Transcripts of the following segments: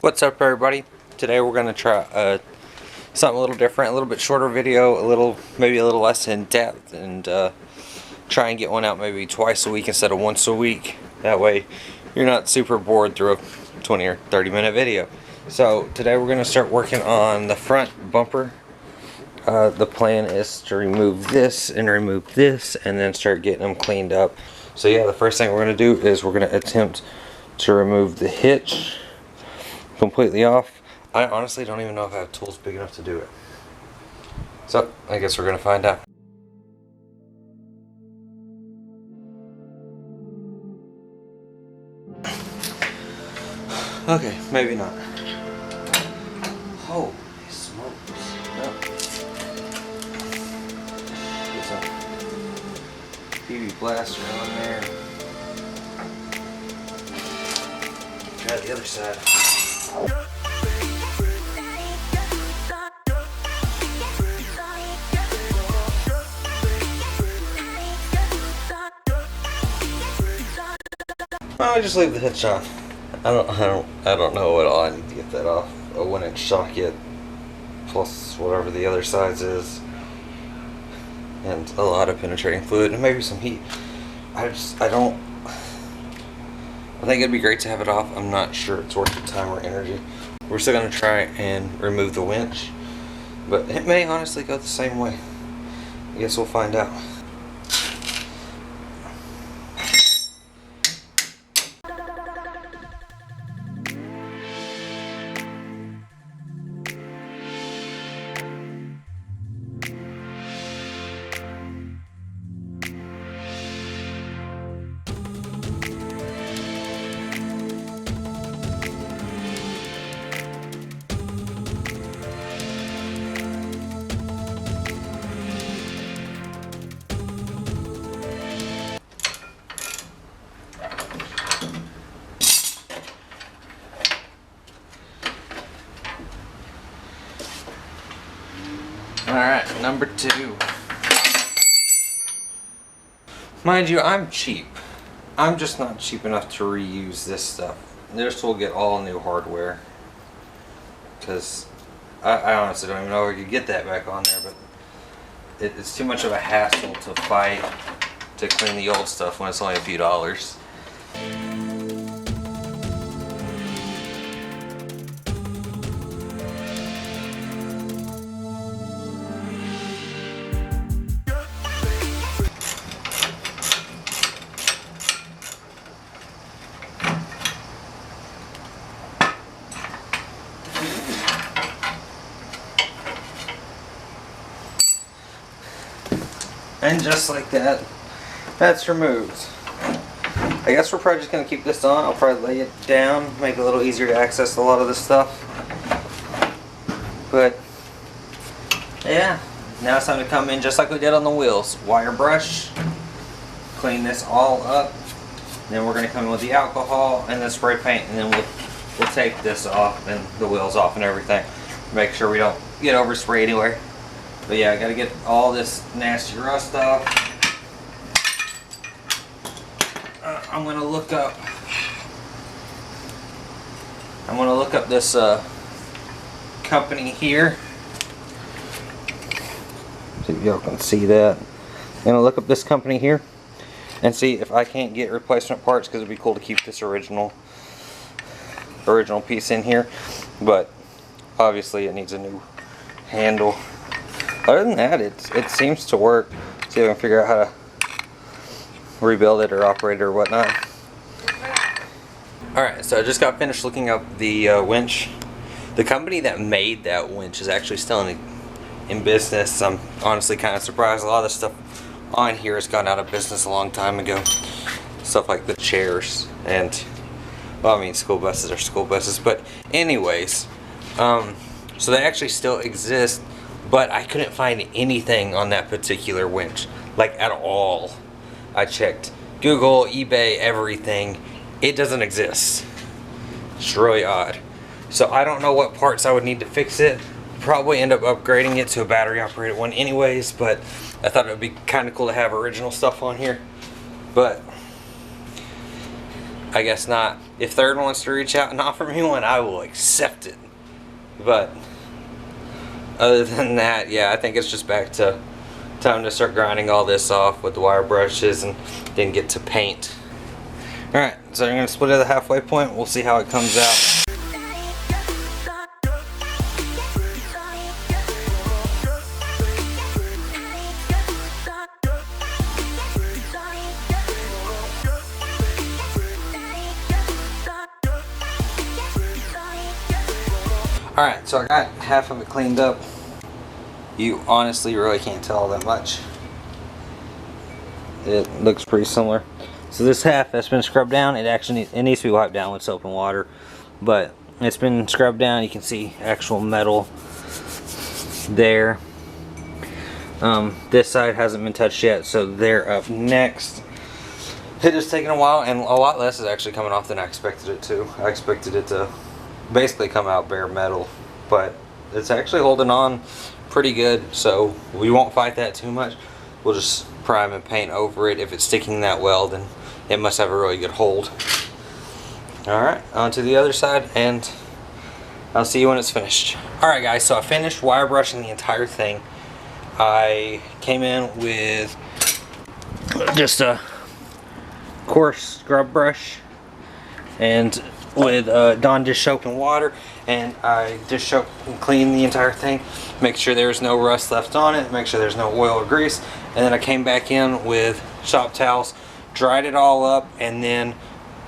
What's up, everybody? Today we're going to try something a little different, a little bit shorter video, maybe a little less in depth, and try and get one out maybe twice a week instead of once a week. That way you're not super bored through a 20 or 30 minute video. So today we're going to start working on the front bumper. The plan is to remove this and then start getting them cleaned up. So yeah, the first thing we're going to do is we're going to attempt to remove the hitch completely off. I honestly don't even know if I have tools big enough to do it. So I guess we're going to find out. Okay, maybe not. Holy smokes. No. Get some PV blaster on there. Try the other side. I'll just leave the hitch on. I don't know what all I need to get that off. A 1-inch socket plus whatever the other size is, and a lot of penetrating fluid and maybe some heat. I think it'd be great to have it off. I'm not sure it's worth the time or energy. We're still gonna try and remove the winch, but it may honestly go the same way. I guess we'll find out. Alright, number 2. Mind you, I'm cheap. I'm just not cheap enough to reuse this stuff. This will get all new hardware. Because I honestly don't even know if I could get that back on there, but it's too much of a hassle to fight to clean the old stuff when it's only a few dollars. And just like that, that's removed. I guess we're probably just going to keep this on. I'll probably lay it down, make it a little easier to access a lot of this stuff. But yeah, now it's time to come in just like we did on the wheels. Wire brush, clean this all up. Then we're going to come in with the alcohol and the spray paint, and then we'll take this off and the wheels off and everything. Make sure we don't get overspray anywhere. But yeah, I gotta get all this nasty rust off. I'm gonna look up this company here. See if y'all can see that. I'm gonna look up this company here and see if I can't get replacement parts, because it'd be cool to keep this original piece in here. But obviously it needs a new handle. Other than that, it seems to work. See if I can figure out how to rebuild it or operate it or whatnot. Alright, so I just got finished looking up the winch. The company that made that winch is actually still in business. I'm honestly kind of surprised. A lot of the stuff on here has gone out of business a long time ago. Stuff like the chairs and, well, I mean, school buses are school buses. But anyways, so they actually still exist. But I couldn't find anything on that particular winch, like at all. I checked Google, eBay, everything. It doesn't exist. It's really odd. So I don't know what parts I would need to fix it. Probably end up upgrading it to a battery operated one anyways, but I thought it would be kind of cool to have original stuff on here. But I guess not. If Third wants to reach out and offer me one, I will accept it. But other than that, yeah, I think it's just back to time to start grinding all this off with the wire brushes and then get to paint. Alright, so I'm going to split it at the halfway point. We'll see how it comes out. Alright, so I got half of it cleaned up. You honestly really can't tell that much. It looks pretty similar. So this half that's been scrubbed down, it needs to be wiped down with soap and water. But it's been scrubbed down. You can see actual metal there. This side hasn't been touched yet, so they're up next. It has taken a while, and a lot less is actually coming off than I expected it to. I expected it to basically come out bare metal, but it's actually holding on pretty good, so we won't fight that too much. We'll just prime and paint over it. If it's sticking that well, then it must have a really good hold. Alright, on to the other side, and I'll see you when it's finished. Alright guys, so I finished wire brushing the entire thing. I came in with just a coarse scrub brush and with Dawn dish soap and water, and I dish soap and clean the entire thing, make sure there's no rust left on it, make sure there's no oil or grease, and then I came back in with shop towels, dried it all up, and then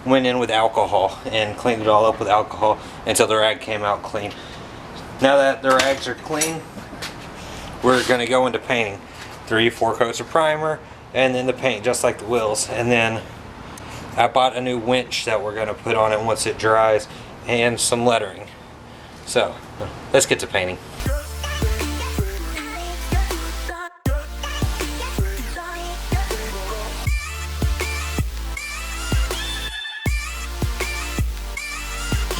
went in with alcohol and cleaned it all up with alcohol until the rag came out clean. Now that the rags are clean, we're going to go into painting. 3-4 coats of primer, and then the paint just like the wheels, and then I bought a new winch that we're going to put on it once it dries, and some lettering. So, let's get to painting.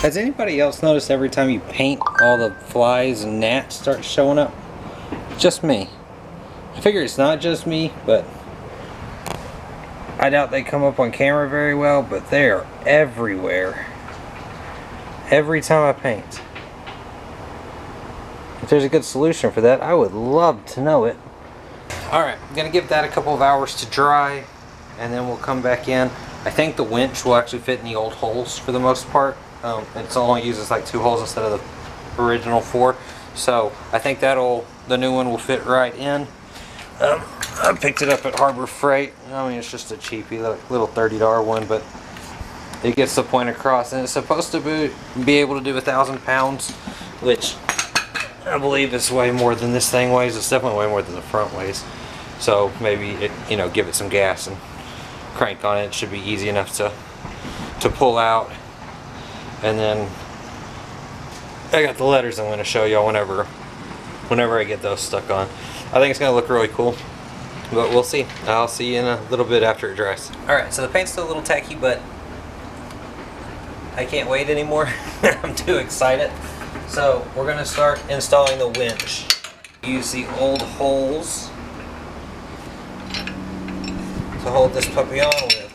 Has anybody else noticed every time you paint, all the flies and gnats start showing up? Just me. I figure it's not just me, but I doubt they come up on camera very well, but they are everywhere. Every time I paint. If there's a good solution for that, I would love to know it. Alright, I'm going to give that a couple of hours to dry, and then we'll come back in. I think the winch will actually fit in the old holes for the most part. It's only uses like 2 holes instead of the original 4. So I think the new one will fit right in. I picked it up at Harbor Freight. I mean, it's just a cheapy little $30 one, but it gets the point across, and it's supposed to be able to do 1,000 pounds, which I believe is way more than this thing weighs. It's definitely way more than the front weighs. So maybe give it some gas and crank on it. It should be easy enough to pull out. And then I got the letters I'm going to show y'all whenever I get those stuck on. I think it's going to look really cool, but we'll see. I'll see you in a little bit after it dries. Alright, so the paint's still a little tacky, but I can't wait anymore. I'm too excited. So we're going to start installing the winch. Use the old holes to hold this puppy on with.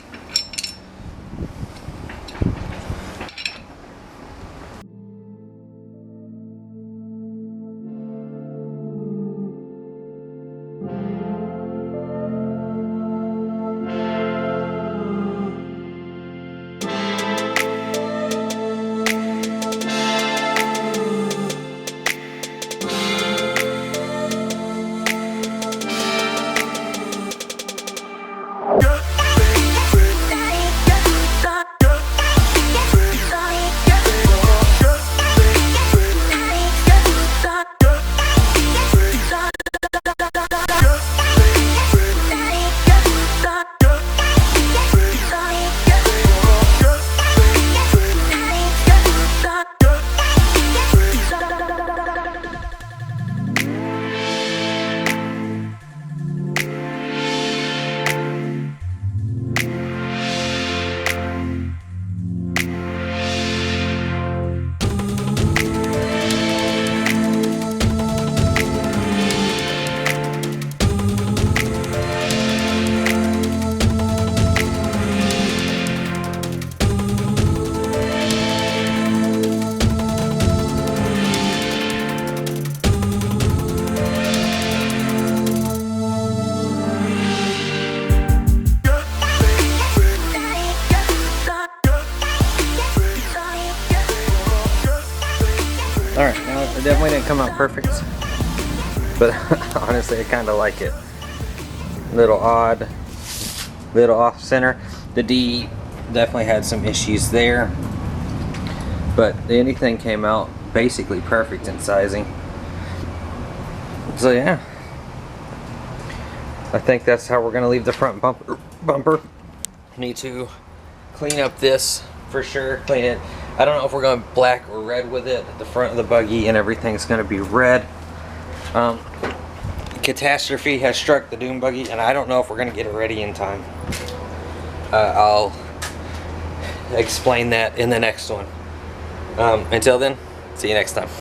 Alright, now it definitely didn't come out perfect, but honestly I kind of like it. Little odd, little off center. The D definitely had some issues there, but anything came out basically perfect in sizing. So yeah, I think that's how we're gonna leave the front bumper. Need to clean up this for sure. Clean it. I don't know if we're going black or red with it. The front of the buggy and everything's gonna be red. Catastrophe has struck the Dune Buggy, and I don't know if we're gonna get it ready in time. I'll explain that in the next one. Until then, see you next time.